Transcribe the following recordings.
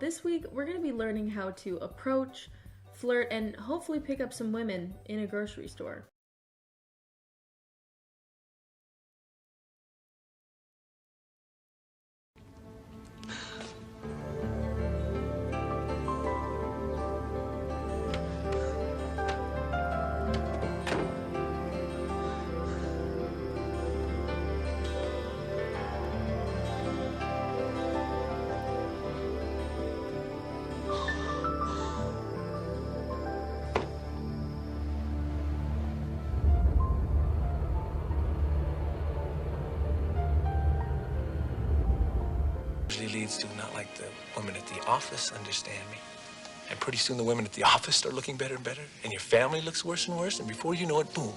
This week, we're going to be learning how to approach, flirt, and hopefully pick up some women in a grocery store. Leads to not like the women at the office understand me. And pretty soon the women at the office start looking better and better, and your family looks worse and worse, and before you know it, boom,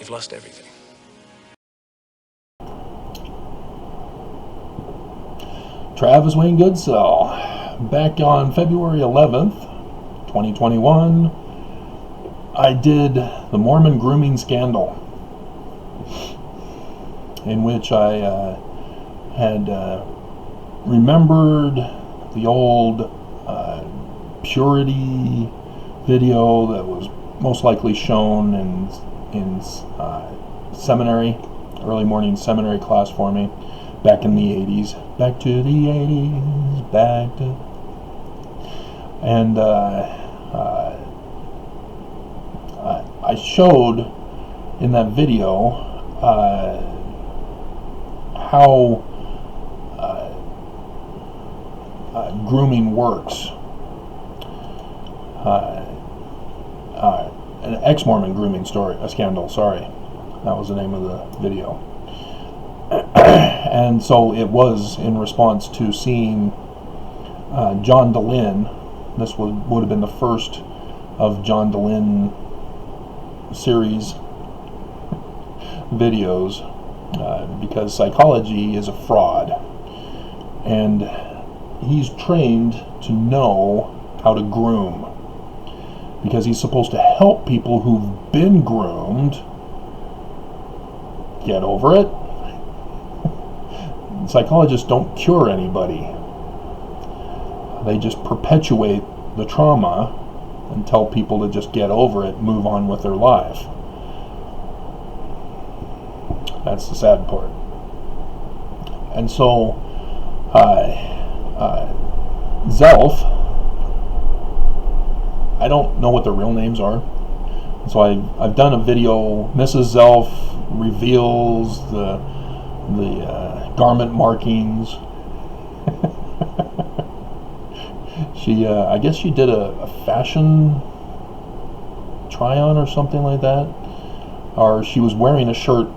you've lost everything. Travis Wayne Goodsell, back on February 11th, 2021, I did the Mormon grooming scandal, in which I had remembered the old purity video that was most likely shown in seminary, early morning seminary class for me back in the 80s. Back to the 80s, back to... And I showed in that video how grooming works. An ex-Mormon grooming scandal, sorry. That was the name of the video. And so it was in response to seeing John DeLynn. This would have been the first of John DeLynn series videos, because psychology is a fraud. And he's trained to know how to groom, because he's supposed to help people who've been groomed get over it. Psychologists don't cure anybody. They just perpetuate the trauma and tell people to just get over it, move on with their life. That's the sad part. And so Zelf, I don't know what their real names are, so I've done a video. Mrs. Zelf reveals the garment markings. She I guess she did a fashion try-on or something like that, or she was wearing a shirt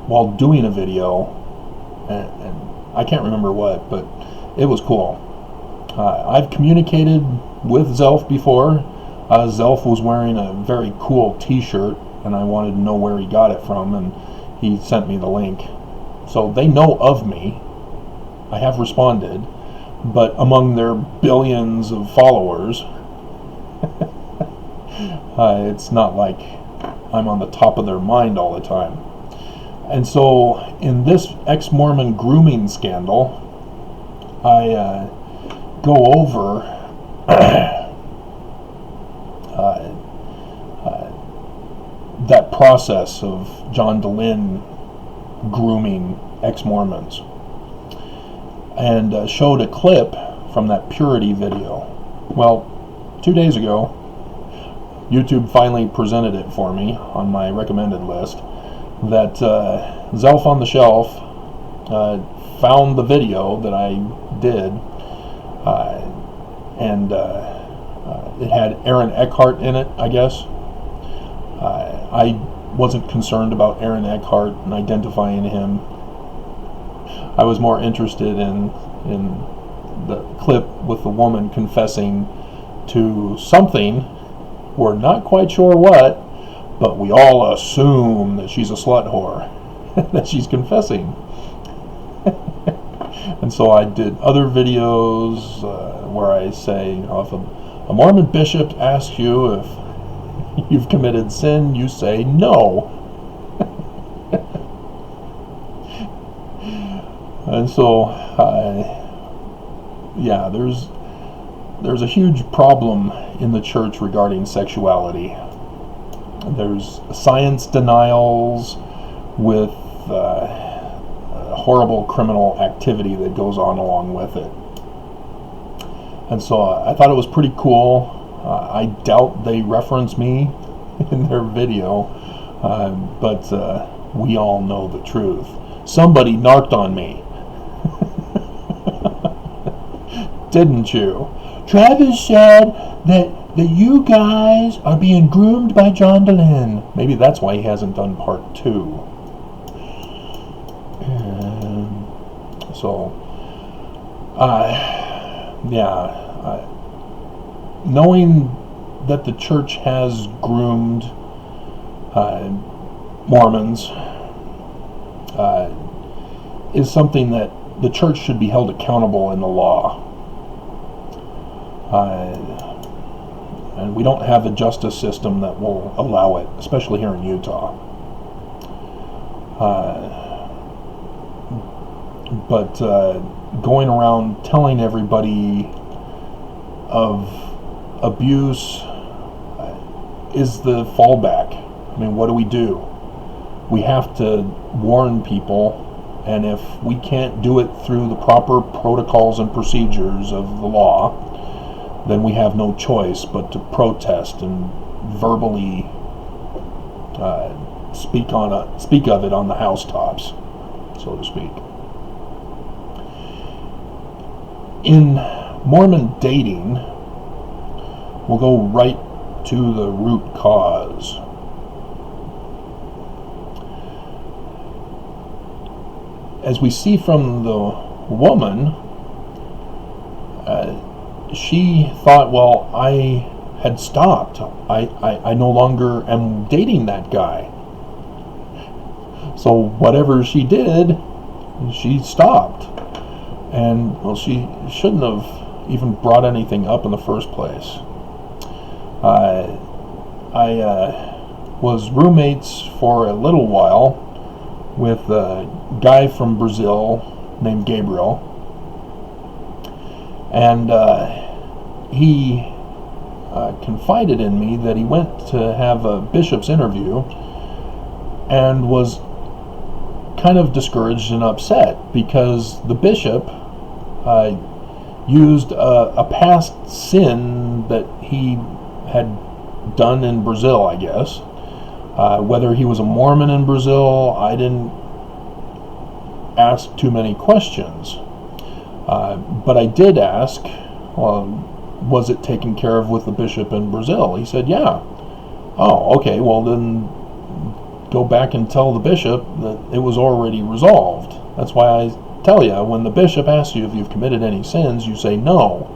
while doing a video, and I can't remember what, but it was cool. I've communicated with Zelf before. Zelf was wearing a very cool t-shirt, and I wanted to know where he got it from, and he sent me the link. So they know of me. I have responded, but among their billions of followers, it's not like I'm on the top of their mind all the time. And so in this ex-Mormon grooming scandal, I go over that process of John DeLynn grooming ex-Mormons, and showed a clip from that purity video. Well, 2 days ago, YouTube finally presented it for me on my recommended list, that Zelf on the Shelf found the video that I did, and it had Aaron Eckhart in it, I guess. I wasn't concerned about Aaron Eckhart and identifying him. I was more interested in the clip with the woman confessing to something. We're not quite sure what, but we all assume that she's a slut whore, that she's confessing. And so I did other videos where I say, if a Mormon bishop asks you if you've committed sin, you say no. And so yeah, there's a huge problem in the church regarding sexuality. There's science denials with horrible criminal activity that goes on along with it. And so I thought it was pretty cool. I doubt they reference me in their video, but we all know the truth. Somebody narked on me. Didn't you? Travis said that you guys are being groomed by John DeLynn. Maybe that's why he hasn't done part 2. Knowing that the church has groomed Mormons is something that the church should be held accountable in the law. And we don't have a justice system that will allow it, especially here in Utah. But going around telling everybody of abuse is the fallback. I mean, what do? We have to warn people, and if we can't do it through the proper protocols and procedures of the law, then we have no choice but to protest and verbally speak of it on the housetops, so to speak. In Mormon dating, we'll go right to the root cause. As we see from the woman, she thought, well, I had stopped. I no longer am dating that guy. So whatever she did, she stopped. And, well, she shouldn't have even brought anything up in the first place. I was roommates for a little while with a guy from Brazil named Gabriel. And he confided in me that he went to have a bishop's interview and was kind of discouraged and upset because the bishop used a past sin that he had done in Brazil, I guess. Whether he was a Mormon in Brazil, I didn't ask too many questions. But I did ask, was it taken care of with the bishop in Brazil? He said, yeah. Oh, okay, well then go back and tell the bishop that it was already resolved. That's why I tell you, when the bishop asks you if you've committed any sins, you say no.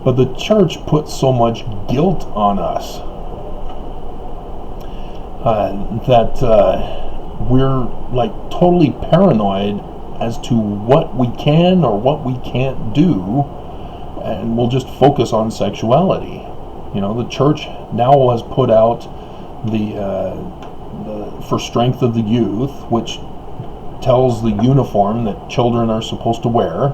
But the church puts so much guilt on us that we're like totally paranoid as to what we can or what we can't do, and we'll just focus on sexuality. You know, the church now has put out the For Strength of the Youth, which tells the uniform that children are supposed to wear.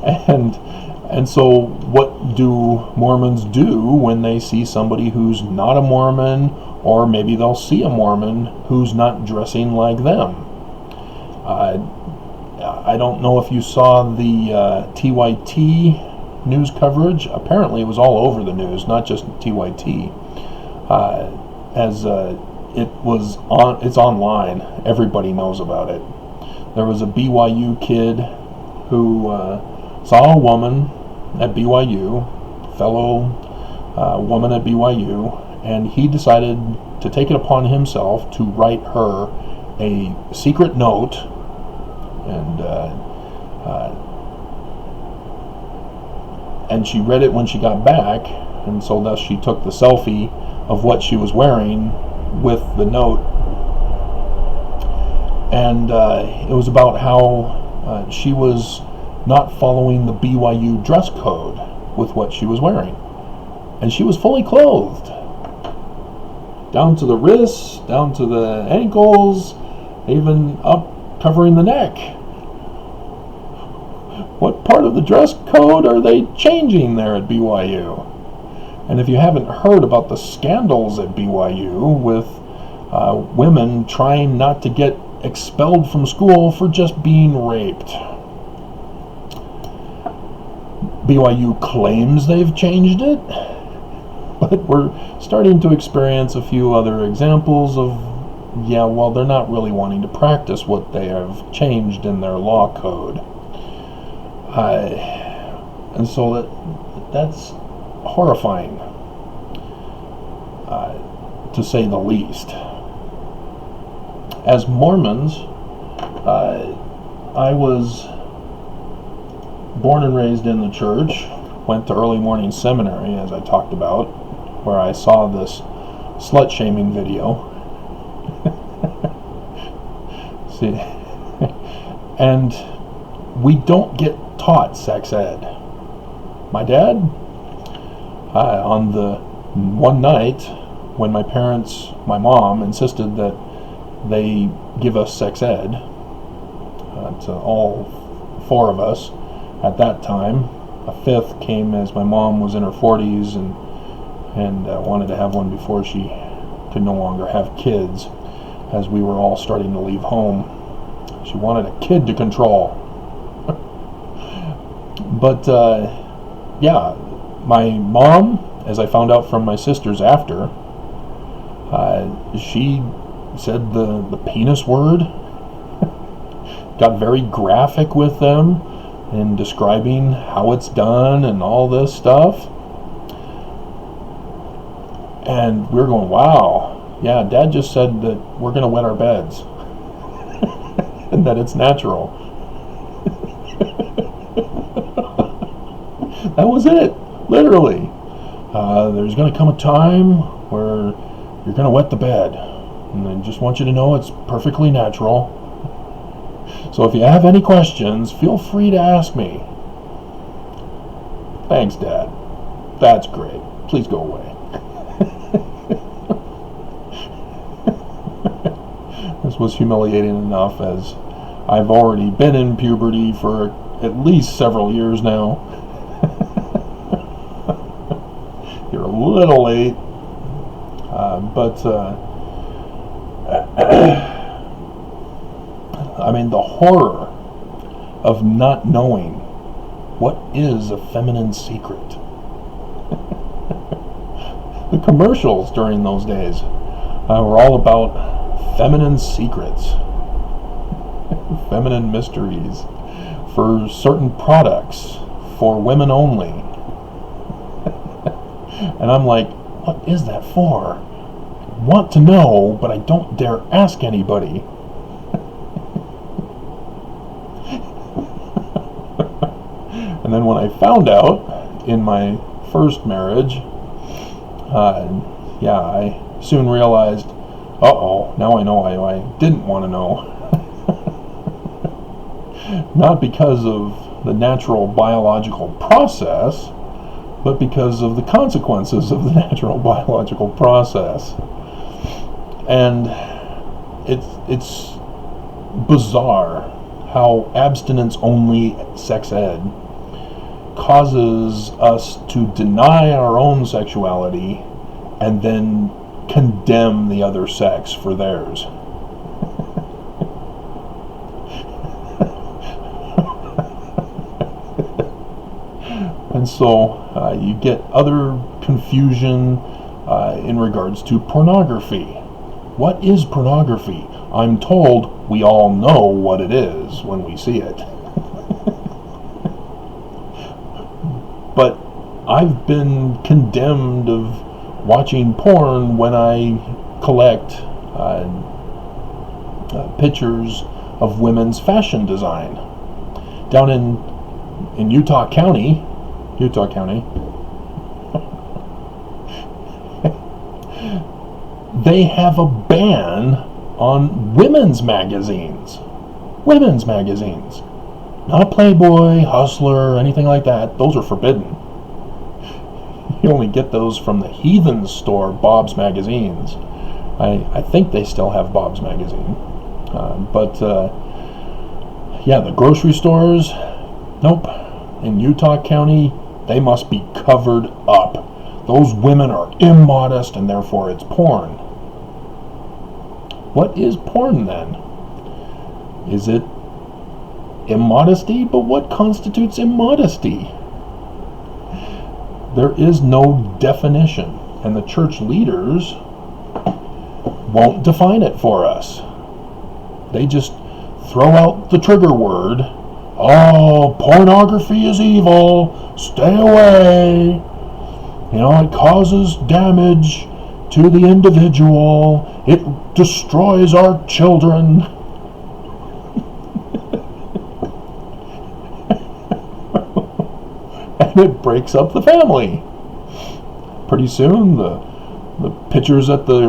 And so what do Mormons do when they see somebody who's not a Mormon, or maybe they'll see a Mormon who's not dressing like them? I don't know if you saw the TYT news coverage. Apparently it was all over the news, not just TYT. It's online. Everybody knows about it. There was a BYU kid who saw a woman at BYU, fellow woman at BYU, and he decided to take it upon himself to write her a secret note, and she read it when she got back, and so thus she took the selfie of what she was wearing with the note, and it was about how she was not following the BYU dress code with what she was wearing, and she was fully clothed. down to the wrists, down to the ankles, even up covering the neck. What part of the dress code are they changing there at BYU? And if you haven't heard about the scandals at BYU with women trying not to get expelled from school for just being raped. BYU claims they've changed it, but we're starting to experience a few other examples of, yeah, well, they're not really wanting to practice what they have changed in their law code. And so that's horrifying, to say the least. As Mormons, I was born and raised in the church, went to early morning seminary, as I talked about, where I saw this slut-shaming video. See, and we don't get taught sex ed. My dad, on the one night when my mom insisted that they give us sex ed to all four of us at that time. A fifth came as my mom was in her 40s and wanted to have one before she could no longer have kids, as we were all starting to leave home. She wanted a kid to control. But yeah, my mom, as I found out from my sisters after, she said the penis word, got very graphic with them in describing how it's done and all this stuff. And we're going, wow, yeah, Dad just said that we're going to wet our beds and that it's natural. That was it, literally. There's going to come a time where you're going to wet the bed, and I just want you to know it's perfectly natural. So if you have any questions, feel free to ask me. Thanks, Dad. That's great. Please go away. This was humiliating enough, as I've already been in puberty for at least several years now. You're a little late, but I mean, the horror of not knowing what is a feminine secret. The commercials during those days were all about feminine secrets, feminine mysteries for certain products for women only. And I'm like, what is that for? I want to know, but I don't dare ask anybody. And then when I found out in my first marriage, yeah, I soon realized, uh-oh, now I know why I didn't want to know. Not because of the natural biological process, but because of the consequences of the natural biological process. And it's bizarre how abstinence-only sex ed causes us to deny our own sexuality and then condemn the other sex for theirs. And so you get other confusion in regards to pornography. What is pornography? I'm told we all know what it is when we see it. But I've been condemned of watching porn when I collect pictures of women's fashion design. Down in Utah County, they have a ban on women's magazines. Women's magazines. Not Playboy, Hustler, anything like that. Those are forbidden. You only get those from the heathen store, Bob's Magazines. I think they still have Bob's Magazine. Yeah, the grocery stores, nope. In Utah County, they must be covered up. Those women are immodest and therefore it's porn. What is porn then? Is it immodesty? But what constitutes immodesty? There is no definition, and the church leaders won't define it for us. They just throw out the trigger word. Oh, pornography is evil. Stay away. You know, it causes damage to the individual. It destroys our children. And it breaks up the family. Pretty soon, the pictures at the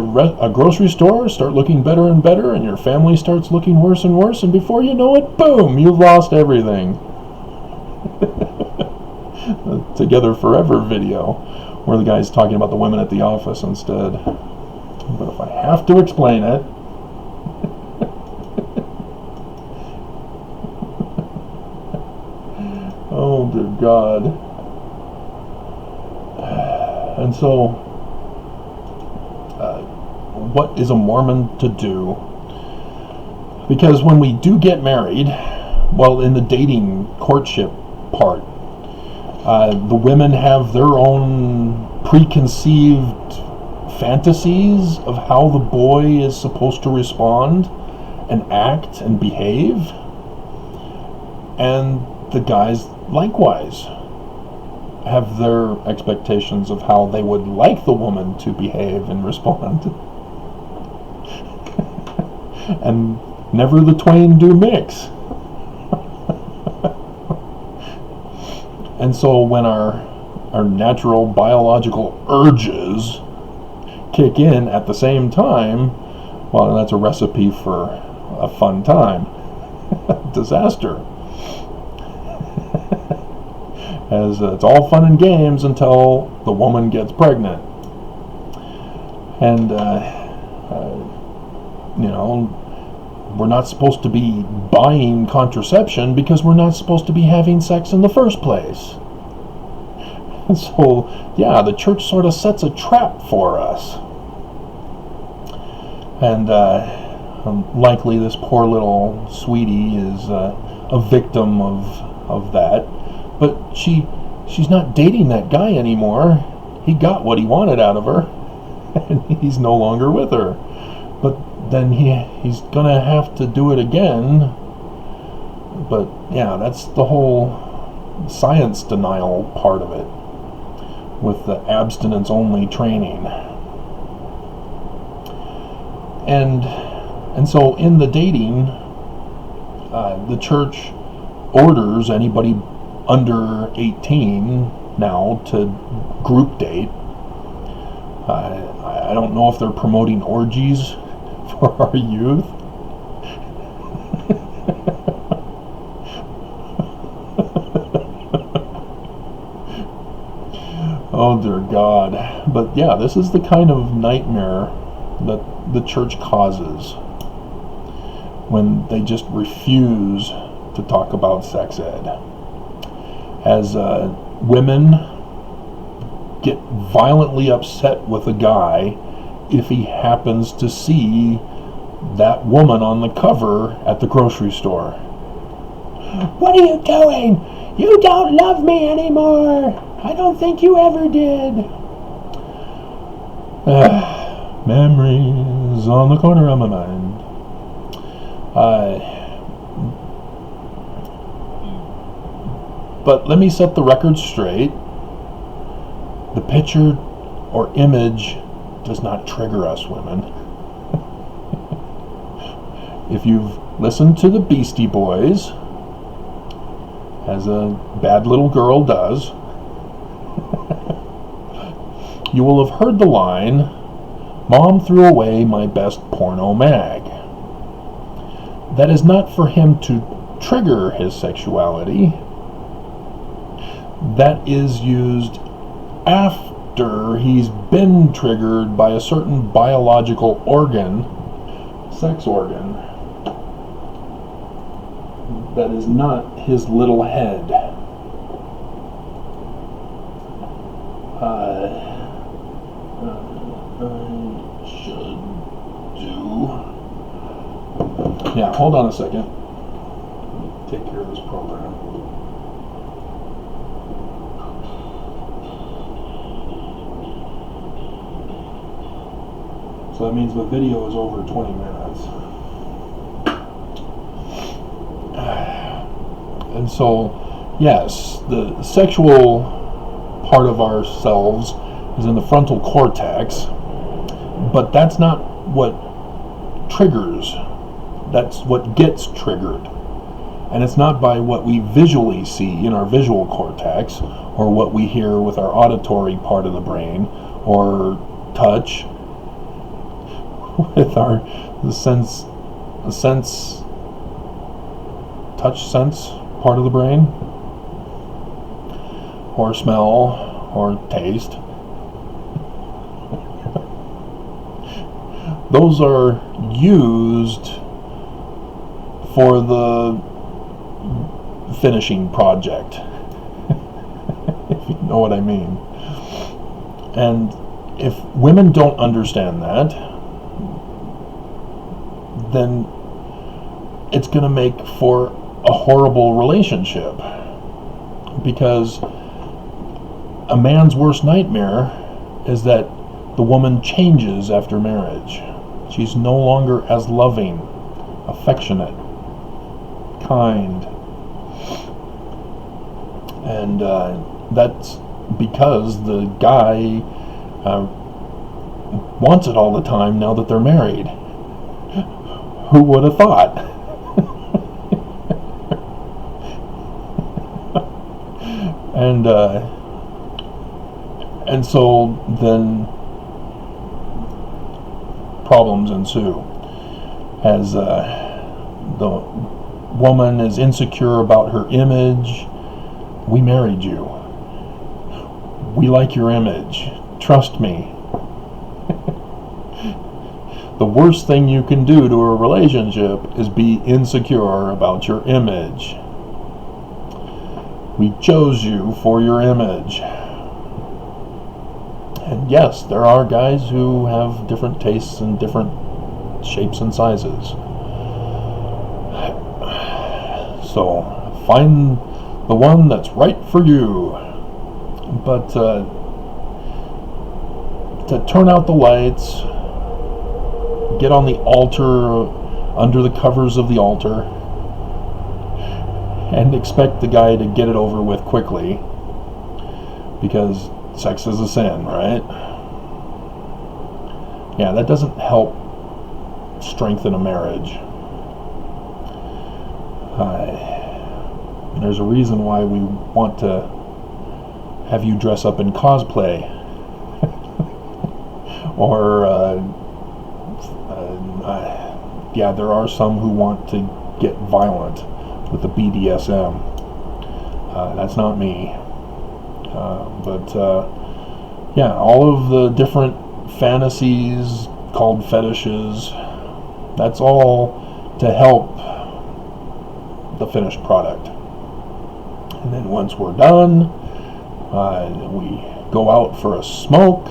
grocery store start looking better and better, and your family starts looking worse and worse, and before you know it, boom, you've lost everything. Together Forever video, where the guy's talking about the women at the office instead. But if I have to explain it, oh dear God. And so, what is a Mormon to do? Because when we do get married, well, in the dating courtship part, the women have their own preconceived fantasies of how the boy is supposed to respond and act and behave, and the guys likewise have their expectations of how they would like the woman to behave and respond. And never the twain do mix. And so when our natural biological urges kick in at the same time, well, that's a recipe for a fun time. Disaster. As it's all fun and games until the woman gets pregnant. And, you know, we're not supposed to be buying contraception because we're not supposed to be having sex in the first place. And so, yeah, the church sort of sets a trap for us. And likely this poor little sweetie is a victim of that. But she's not dating that guy anymore. He got what he wanted out of her, and he's no longer with her. But then he's gonna have to do it again. But yeah, that's the whole science denial part of it, with the abstinence only training. And so in the dating, the church orders anybody under 18 now to group date. I don't know if they're promoting orgies for our youth. Oh dear God. But yeah, this is the kind of nightmare that the church causes when they just refuse to talk about sex ed. As women get violently upset with a guy if he happens to see that woman on the cover at the grocery store. What are you doing? You don't love me anymore. I don't think you ever did. Memories on the corner of my mind. But let me set the record straight. The picture or image does not trigger us women. If you've listened to the Beastie Boys, as a bad little girl does, you will have heard the line, "Mom threw away my best porno mag." That is not for him to trigger his sexuality. That is used after he's been triggered by a certain biological organ, sex organ, that is not his little head. I should do... Yeah, hold on a second. Take care of this program. So that means the video is over 20 minutes. And so, yes, the sexual part of ourselves is in the frontal cortex, but that's not what triggers. That's what gets triggered. And it's not by what we visually see in our visual cortex, or what we hear with our auditory part of the brain, or touch with our touch sense part of the brain, or smell, or taste. Those are used for the finishing project, if you know what I mean. And if women don't understand that, then it's going to make for a horrible relationship, because a man's worst nightmare is that the woman changes after marriage. She's no longer as loving, affectionate, kind. And that's because the guy wants it all the time now that they're married. Who would have thought? And so then problems ensue as the woman is insecure about her image. We married you. We like your image. Trust me. The worst thing you can do to a relationship is be insecure about your image. We chose you for your image. And yes, there are guys who have different tastes and different shapes and sizes. So find the one that's right for you. But to turn out the lights, get on the altar, under the covers of the altar, and expect the guy to get it over with quickly, because sex is a sin, right? Yeah, that doesn't help strengthen a marriage. There's a reason why we want to have you dress up in cosplay, or yeah, there are some who want to get violent with the BDSM. That's not me. But yeah, all of the different fantasies called fetishes, that's all to help the finished product. And then once we're done, we go out for a smoke,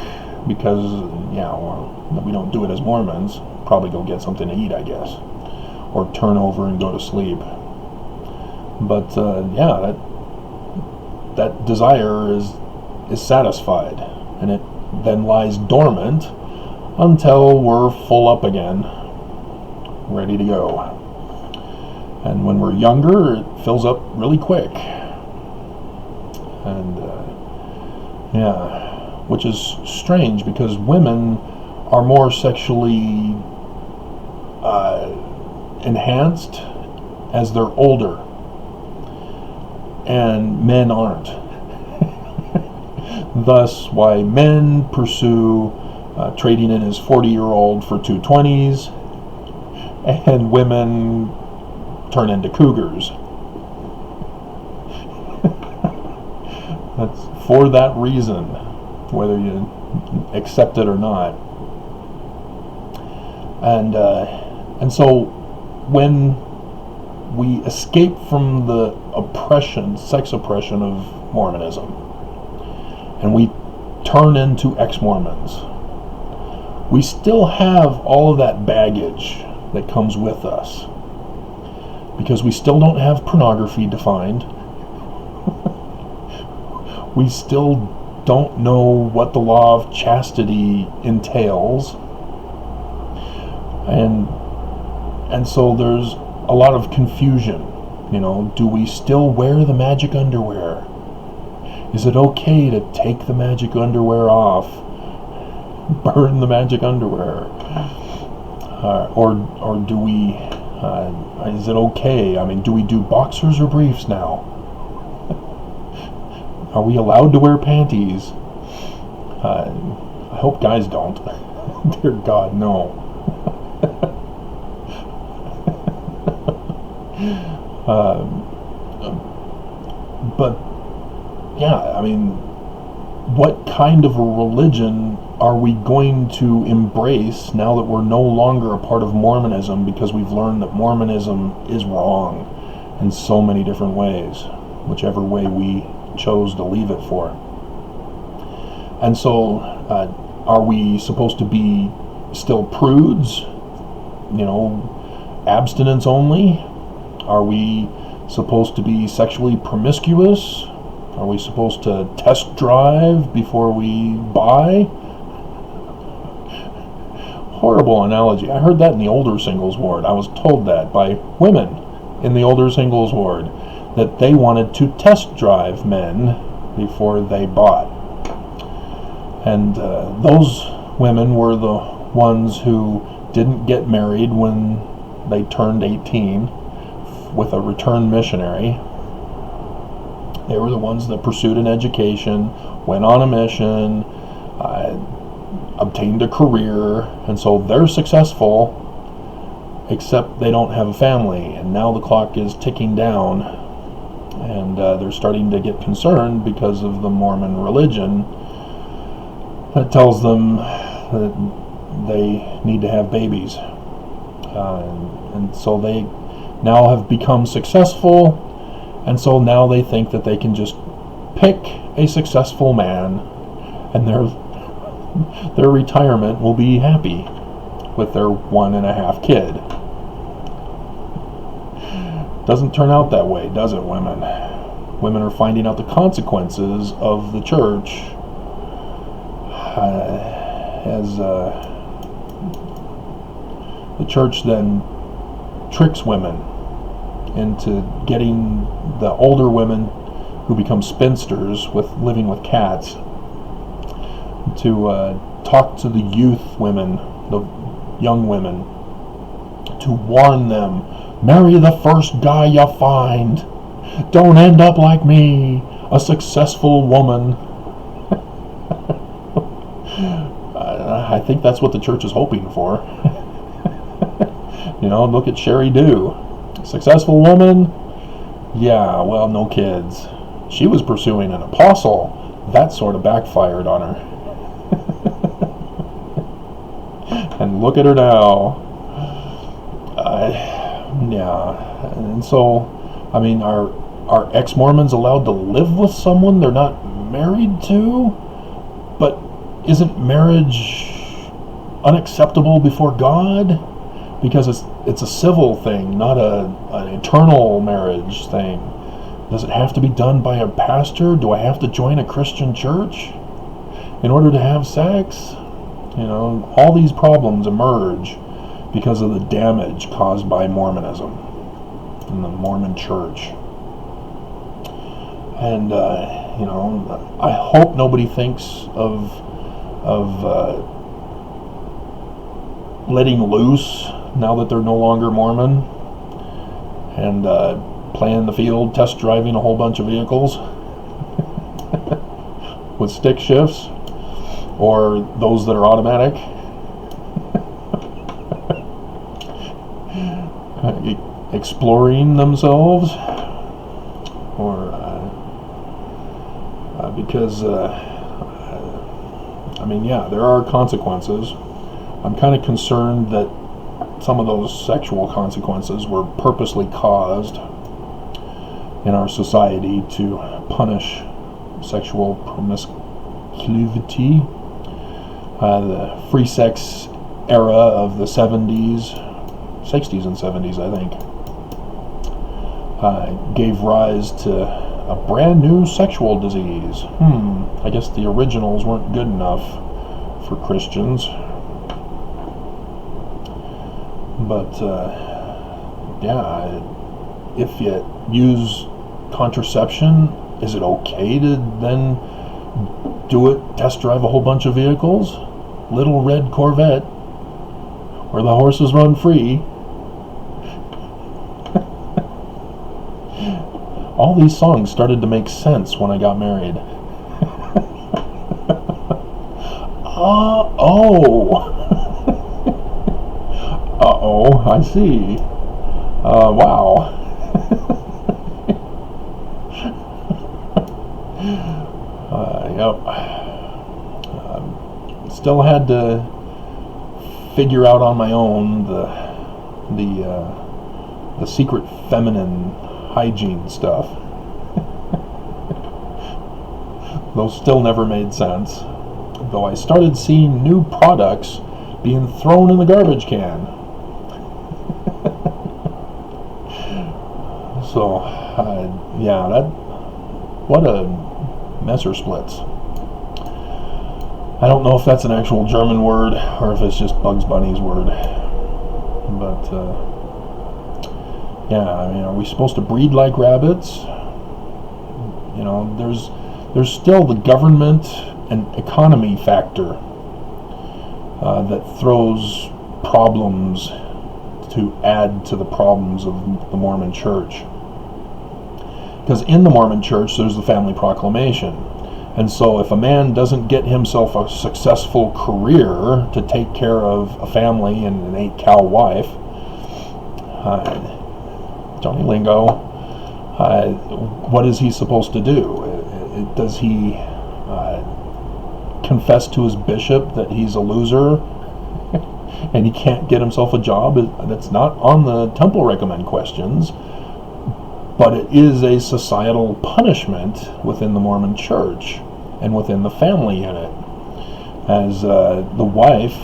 because yeah, well, we don't do it as Mormons. Probably go get something to eat, I guess, or turn over and go to sleep. But yeah, that desire is satisfied, and it then lies dormant until we're full up again, ready to go. And when we're younger, it fills up really quick. And yeah, which is strange, because women are more sexually enhanced as they're older, and men aren't. Thus, why men pursue trading in his 40-year-old for two 20s, and women turn into cougars. That's for that reason. whether you accept it or not. And so when we escape from the oppression, sex oppression of Mormonism, and we turn into ex-Mormons, we still have all of that baggage that comes with us, because we still don't have pornography defined. We still don't know what the law of chastity entails, and so there's a lot of confusion. Do we still wear the magic underwear? Is it okay to take the magic underwear off, burn the magic underwear, or do we? Is it okay? I mean, do we do boxers or briefs now? Are we allowed to wear panties? I hope guys don't. Dear God, no. But yeah, I mean, what kind of a religion are we going to embrace now that we're no longer a part of Mormonism, because we've learned that Mormonism is wrong in so many different ways, whichever way we chose to leave it for. And so are we supposed to be still prudes, abstinence only? Are we supposed to be sexually promiscuous? Are we supposed to test drive before we buy? Horrible analogy. I heard that in the older singles ward. I was told that by women in the older singles ward, that they wanted to test drive men before they bought. And those women were the ones who didn't get married when they turned 18 with a returned missionary. They were the ones that pursued an education, went on a mission, obtained a career, and so they're successful, except they don't have a family. And now the clock is ticking down, and they're starting to get concerned because of the Mormon religion that tells them that they need to have babies. And so they now have become successful, and so now they think that they can just pick a successful man, and their retirement will be happy with their 1.5 kid. Doesn't turn out that way, does it, women? Women are finding out the consequences of the church as the church then tricks women into getting the older women who become spinsters with living with cats to talk to the youth women, the young women, to warn them, marry the first guy you find. Don't end up like me, a successful woman. I think that's what the church is hoping for. Look at Sherry Dew. Successful woman? Yeah, well, no kids. She was pursuing an apostle. That sort of backfired on her. And look at her now. Yeah. And so, I mean, are ex-Mormons allowed to live with someone they're not married to? But isn't marriage unacceptable before God? Because it's a civil thing, not an eternal marriage thing. Does it have to be done by a pastor? Do I have to join a Christian church in order to have sex? All these problems emerge because of the damage caused by Mormonism and the Mormon church. And I hope nobody thinks of letting loose now that they're no longer Mormon, and playing the field, test driving a whole bunch of vehicles with stick shifts, or those that are automatic. Exploring themselves, or because I mean, yeah, there are consequences. I'm kind of concerned that some of those sexual consequences were purposely caused in our society to punish sexual promiscuity. The free sex era of the 60s and 70s, I think, gave rise to a brand new sexual disease. I guess the originals weren't good enough for Christians. But, yeah, if you use contraception, is it okay to then test drive a whole bunch of vehicles? Little red Corvette, where the horses run free. All these songs started to make sense when I got married. Uh-oh, I see. Wow. Yep. Still had to figure out on my own the secret feminine hygiene stuff. Those still never made sense, though I started seeing new products being thrown in the garbage can. So, yeah, what a Messer splits. I don't know if that's an actual German word or if it's just Bugs Bunny's word. But, yeah, I mean, are we supposed to breed like rabbits? You know, there's still the government and economy factor that throws problems to add to the problems of the Mormon Church. Because in the Mormon Church, there's the family proclamation. And so if a man doesn't get himself a successful career to take care of a family and an 8-cow wife, Johnny Lingo, what is he supposed to do? Does he confess to his bishop that he's a loser and he can't get himself a job? That's not on the temple recommend questions, but it is a societal punishment within the Mormon Church and within the family unit, as the wife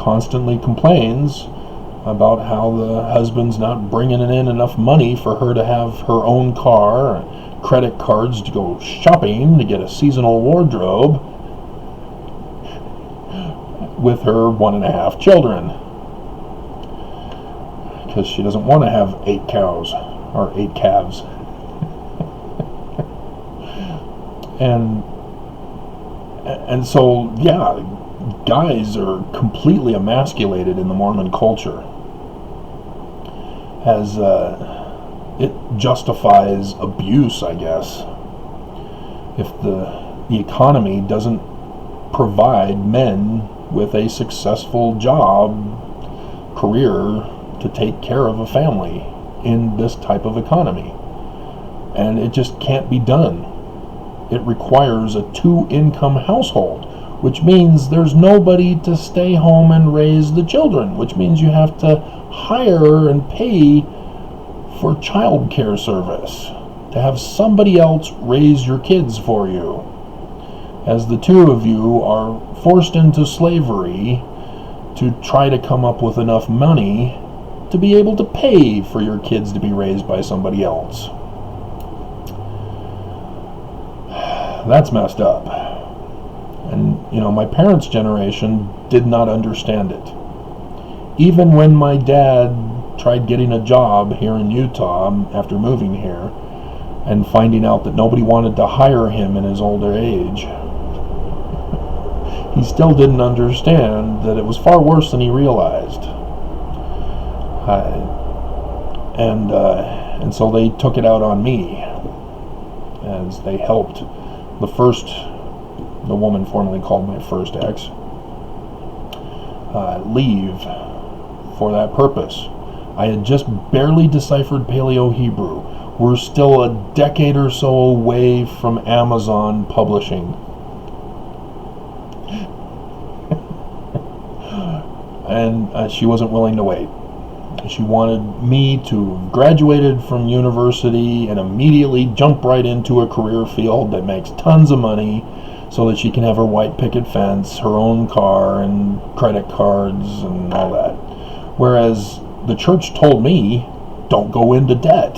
constantly complains about how the husband's not bringing in enough money for her to have her own car, credit cards to go shopping to get a seasonal wardrobe with her 1.5 children, because she doesn't want to have 8 cows or 8 calves. And so, yeah, guys are completely emasculated in the Mormon culture, as it justifies abuse, I guess. If the economy doesn't provide men with a successful job, career to take care of a family in this type of economy. And it just can't be done. It requires a 2-income household, which means there's nobody to stay home and raise the children, which means you have to hire and pay for child care service, to have somebody else raise your kids for you, as the two of you are forced into slavery to try to come up with enough money to be able to pay for your kids to be raised by somebody else. That's messed up. And, you know, my parents' generation did not understand it. Even when my dad tried getting a job here in Utah after moving here and finding out that nobody wanted to hire him in his older age, he still didn't understand that it was far worse than he realized. And so they took it out on me, as they helped the woman formerly called my first ex, leave for that purpose. I had just barely deciphered Paleo-Hebrew. We're still a decade or so away from Amazon publishing. and she wasn't willing to wait. She wanted me to have graduated from university and immediately jump right into a career field that makes tons of money so that she can have her white picket fence, her own car, and credit cards and all that. Whereas the church told me, don't go into debt.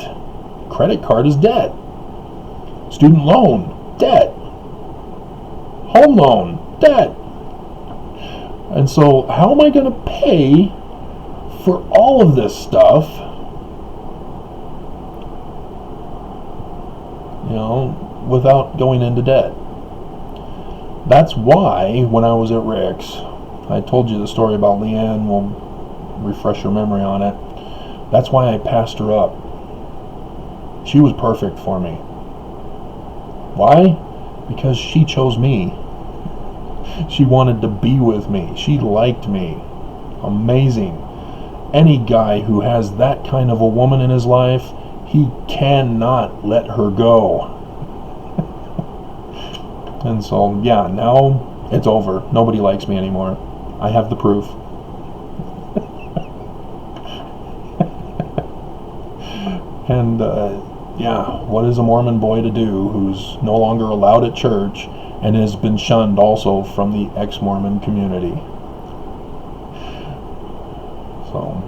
Credit card is debt. Student loan, debt. Home loan, debt. And so how am I going to pay for all of this stuff, without going into debt? That's why when I was at Rick's, I told you the story about Leanne, we'll refresh your memory on it. That's why I passed her up. She was perfect for me. Why? Because she chose me. She wanted to be with me. She liked me. Amazing. Any guy who has that kind of a woman in his life, he cannot let her go. And so, yeah, now it's over. Nobody likes me anymore. I have the proof. And, yeah, what is a Mormon boy to do who's no longer allowed at church and has been shunned also from the ex-Mormon community? So,